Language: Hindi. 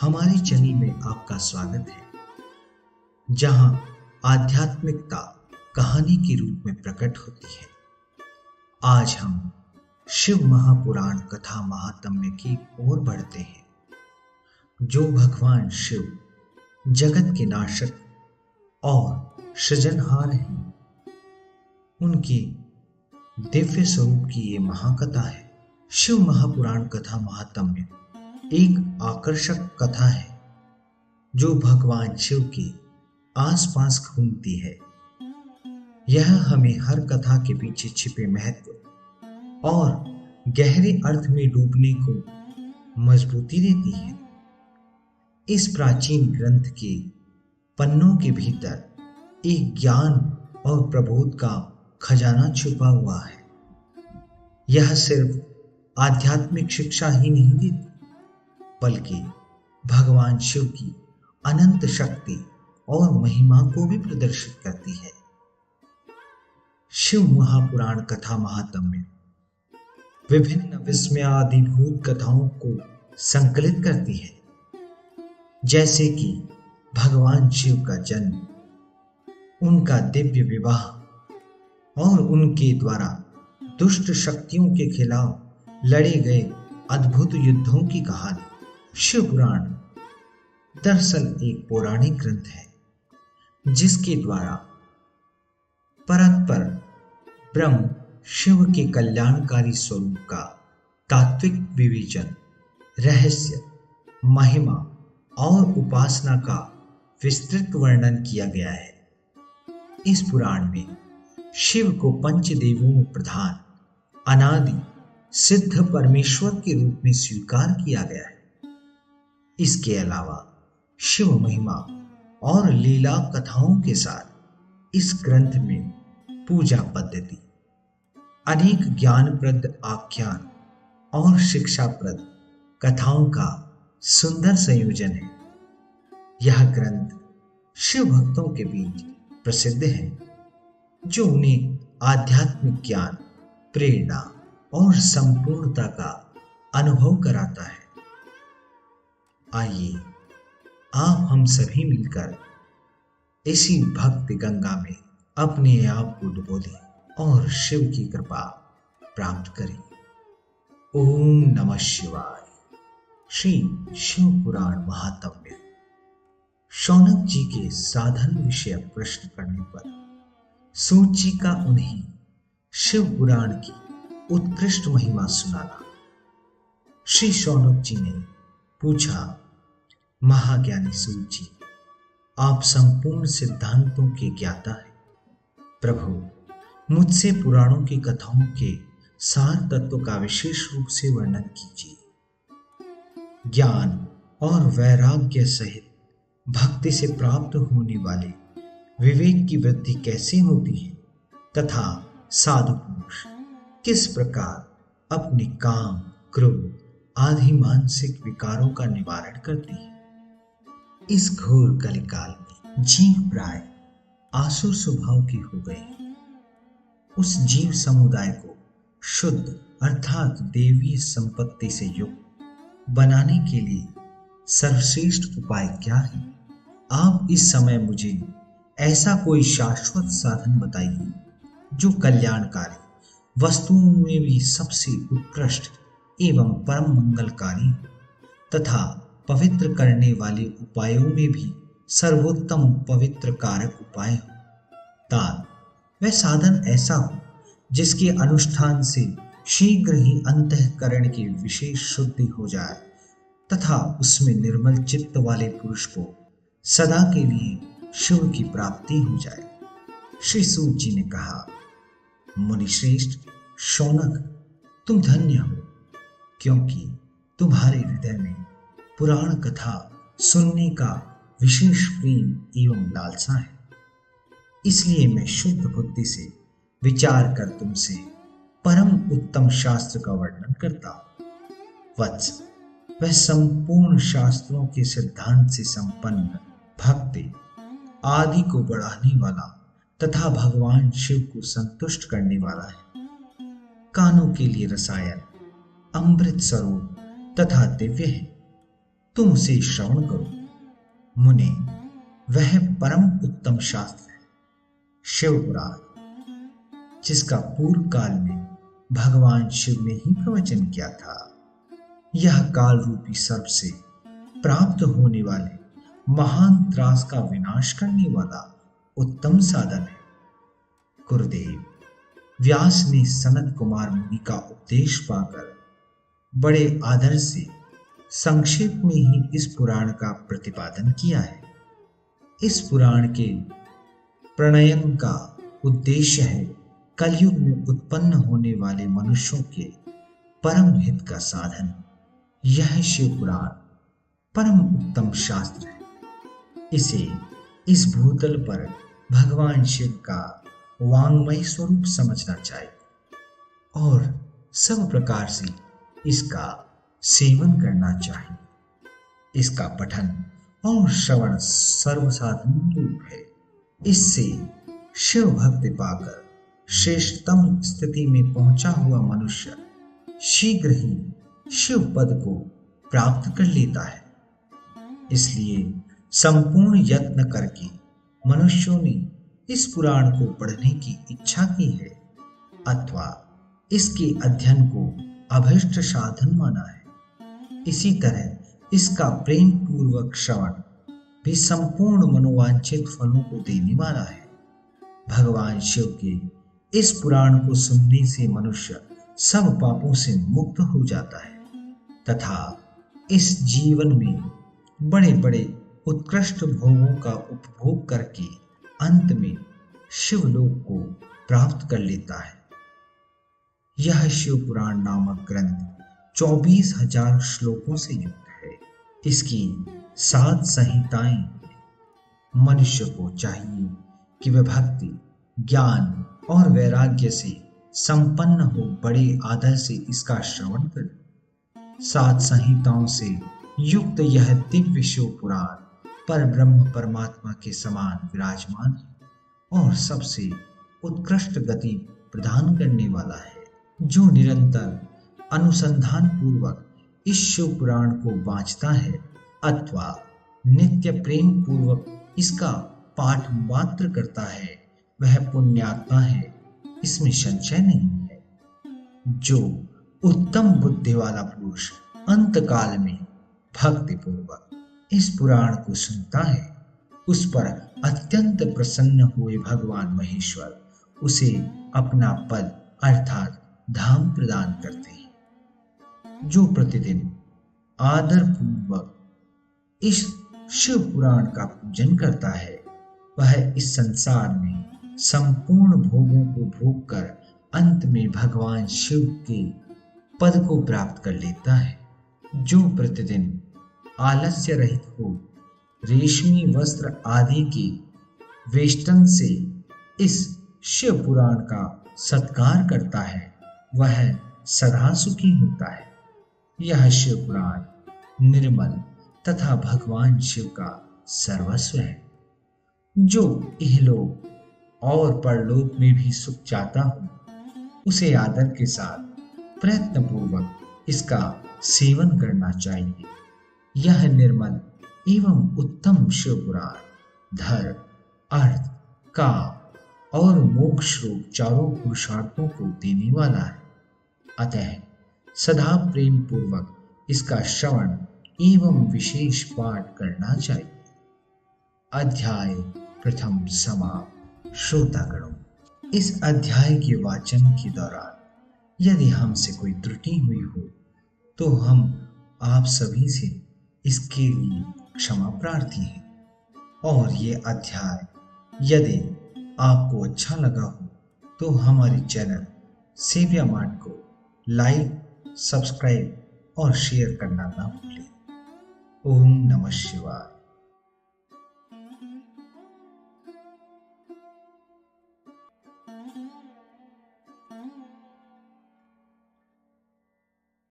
हमारे चैनल में आपका स्वागत है, जहां आध्यात्मिकता कहानी के रूप में प्रकट होती है। आज हम शिव महापुराण कथा महात्म्य की ओर बढ़ते हैं, जो भगवान शिव जगत के नाशक और सृजनहार हैं। उनके दिव्य स्वरूप की ये महाकथा है। शिव महापुराण कथा महात्म्य एक आकर्षक कथा है जो भगवान शिव के आसपास घूमती है। यह हमें हर कथा के पीछे छिपे महत्व और गहरे अर्थ में डूबने को मजबूती देती है। इस प्राचीन ग्रंथ के पन्नों के भीतर एक ज्ञान और प्रबोध का खजाना छुपा हुआ है। यह सिर्फ आध्यात्मिक शिक्षा ही नहीं देती, बल्कि भगवान शिव की अनंत शक्ति और महिमा को भी प्रदर्शित करती है। शिव महापुराण कथा महात्म्य विभिन्न विस्मयादिभूत कथाओं को संकलित करती है, जैसे कि भगवान शिव का जन्म, उनका दिव्य विवाह और उनके द्वारा दुष्ट शक्तियों के खिलाफ लड़े गए अद्भुत युद्धों की कहानी। शिव पुराण दरअसल एक पौराणिक ग्रंथ है, जिसके द्वारा परस्पर ब्रह्म शिव के कल्याणकारी स्वरूप का तात्विक विवेचन, रहस्य, महिमा और उपासना का विस्तृत वर्णन किया गया है। इस पुराण में शिव को पंचदेवों में प्रधान अनादि सिद्ध परमेश्वर के रूप में स्वीकार किया गया है। इसके अलावा शिव महिमा और लीला कथाओं के साथ इस ग्रंथ में पूजा पद्धति, अनेक ज्ञानप्रद आख्यान और शिक्षाप्रद कथाओं का सुंदर संयोजन है। यह ग्रंथ शिव भक्तों के बीच प्रसिद्ध है, जो उन्हें आध्यात्मिक ज्ञान, प्रेरणा और संपूर्णता का अनुभव कराता है। आइए आप हम सभी मिलकर इसी भक्ति गंगा में अपने आप को डुबो दें और शिव की कृपा प्राप्त करें। ओम नमः शिवाय। श्री शिव पुराण महात्म्य। शौनक जी के साधन विषय प्रश्न करने पर सूत जी का उन्हें शिव पुराण की उत्कृष्ट महिमा सुनाना। श्री शौनक जी ने पूछा, महाज्ञानी सूत जी, आप संपूर्ण सिद्धांतों के ज्ञाता हैं। प्रभु, मुझसे पुराणों की कथाओं के सार तत्व का विशेष रूप से वर्णन कीजिए। ज्ञान और वैराग्य सहित भक्ति से प्राप्त होने वाले विवेक की वृद्धि कैसे होती है, तथा साधु पुरुष किस प्रकार अपने काम, क्रोध आदि मानसिक विकारों का निवारण करते हैं। इस घोर कलिकाल में जीव प्राय आसुर स्वभाव की हो गए हैं। उस जीव समुदाय को शुद्ध अर्थात देवीय संपत्ति से युक्त बनाने के लिए सर्वश्रेष्ठ उपाय क्या है? आप इस समय मुझे ऐसा कोई शाश्वत साधन बताइए जो कल्याणकारी वस्तुओं में भी सबसे उत्कृष्ट एवं परम मंगलकारी तथा पवित्र करने वाले उपायों में भी सर्वोत्तम पवित्र कारक उपाय हो। वह साधन ऐसा हो जिसके अनुष्ठान से शीघ्र ही अंतःकरण की विशेष शुद्धि हो जाए तथा उसमें निर्मल चित्त वाले पुरुष को सदा के लिए शिव की प्राप्ति हो जाए। श्री सूत जी ने कहा, मुनिश्रेष्ठ शौनक, तुम धन्य हो, क्योंकि तुम्हारे हृदय में पुराण कथा सुनने का विशेष प्रेम एवं लालसा है। इसलिए मैं शुद्ध बुद्धि से विचार कर तुमसे परम उत्तम शास्त्र का वर्णन करता हूं। वत्स, वह संपूर्ण शास्त्रों के सिद्धांत से संपन्न भक्ति आदि को बढ़ाने वाला तथा भगवान शिव को संतुष्ट करने वाला है। कानों के लिए रसायन, अमृत स्वरूप तथा दिव्य है। तुम उसे श्रवण करो। मुने, वह परम उत्तम शास्त्र है शिव पुराण, जिसका पूर्व काल में भगवान शिव ने ही प्रवचन किया था। यह काल रूपी सर्प से प्राप्त होने वाले महान त्रास का विनाश करने वाला उत्तम साधन है। गुरुदेव व्यास ने सनत कुमार मुनि का उपदेश पाकर बड़े आदर से संक्षेप में ही इस पुराण का प्रतिपादन किया है। इस पुराण के प्रणयन का उद्देश्य है कलयुग में उत्पन्न होने वाले मनुष्यों के परम हित का साधन। यह शिव पुराण परम उत्तम शास्त्र है। इसे इस भूतल पर भगवान शिव का वांग्मय स्वरूप समझना चाहिए और सब प्रकार से इसका सेवन करना चाहिए। इसका पठन और श्रवण सर्वसाधन रूप है। इससे शिव भक्ति पाकर श्रेष्ठतम स्थिति में पहुंचा हुआ मनुष्य शीघ्र ही शिव पद को प्राप्त कर लेता है। इसलिए संपूर्ण यत्न करके मनुष्यों ने इस पुराण को पढ़ने की इच्छा की है अथवा इसके अध्ययन को अभीष्ट साधन माना है। इसी तरह इसका प्रेम पूर्वक श्रवण भी संपूर्ण मनोवांछित फलों को देने वाला है। भगवान शिव के इस पुराण को सुनने से मनुष्य सब पापों से मुक्त हो जाता है तथा इस जीवन में बड़े बड़े उत्कृष्ट भोगों का उपभोग करके अंत में शिवलोक को प्राप्त कर लेता है। यह शिव पुराण नामक ग्रंथ 24,000 श्लोकों से युक्त है। इसकी 7 संहिताएं हैं। मनुष्य को चाहिए कि वह भक्ति, ज्ञान और वैराग्य से संपन्न हो बड़े आदर से इसका श्रवण करे। 7 संहिताओं से युक्त यह दिव्य शिव पुराण पर ब्रह्म परमात्मा के समान विराजमान है और सबसे उत्कृष्ट गति प्रदान करने वाला है। जो निरंतर अनुसंधान पूर्वक इस शिव पुराण को वांचता है अथवा नित्य प्रेम पूर्वक इसका पाठ मात्र करता है वह पुण्यात्मा है, इसमें संशय नहीं है। जो उत्तम बुद्धि वाला पुरुष अंत काल में भक्ति पूर्वक इस पुराण को सुनता है उस पर अत्यंत प्रसन्न हुए भगवान महेश्वर उसे अपना पद अर्थात धाम प्रदान करते हैं। जो प्रतिदिन आदर पूर्वक इस शिव पुराण का पूजन करता है वह इस संसार में संपूर्ण भोगों को भोग कर अंत में भगवान शिव के पद को प्राप्त कर लेता है। जो प्रतिदिन आलस्य रहित हो रेशमी वस्त्र आदि के वेष्टन से इस शिव पुराण का सत्कार करता है वह सदा सुखी होता है। यह शिव पुराण निर्मल तथा भगवान शिव का सर्वस्व है। जो इहलोक और परलोक में भी सुख चाहता हो उसे आदर के साथ प्रयत्न पूर्वक इसका सेवन करना चाहिए। यह निर्मल एवं उत्तम शिव पुराण धर्म, अर्थ, काम और मोक्ष रूप चारों पुरुषार्थों को देने वाला है। अतः सदा प्रेम पूर्वक इसका श्रवण एवं विशेष पाठ करना चाहिए। अध्याय प्रथम समाप्त। श्रोतागणों, इस अध्याय के वाचन के दौरान यदि हमसे कोई त्रुटि हुई हो तो हम आप सभी से इसके लिए क्षमा प्रार्थी हैं। और ये अध्याय यदि आपको अच्छा लगा हो तो हमारे चैनल सेव्या मार्ट को लाइक, सब्सक्राइब और शेयर करना ना भूलें। ओम नमः शिवाय।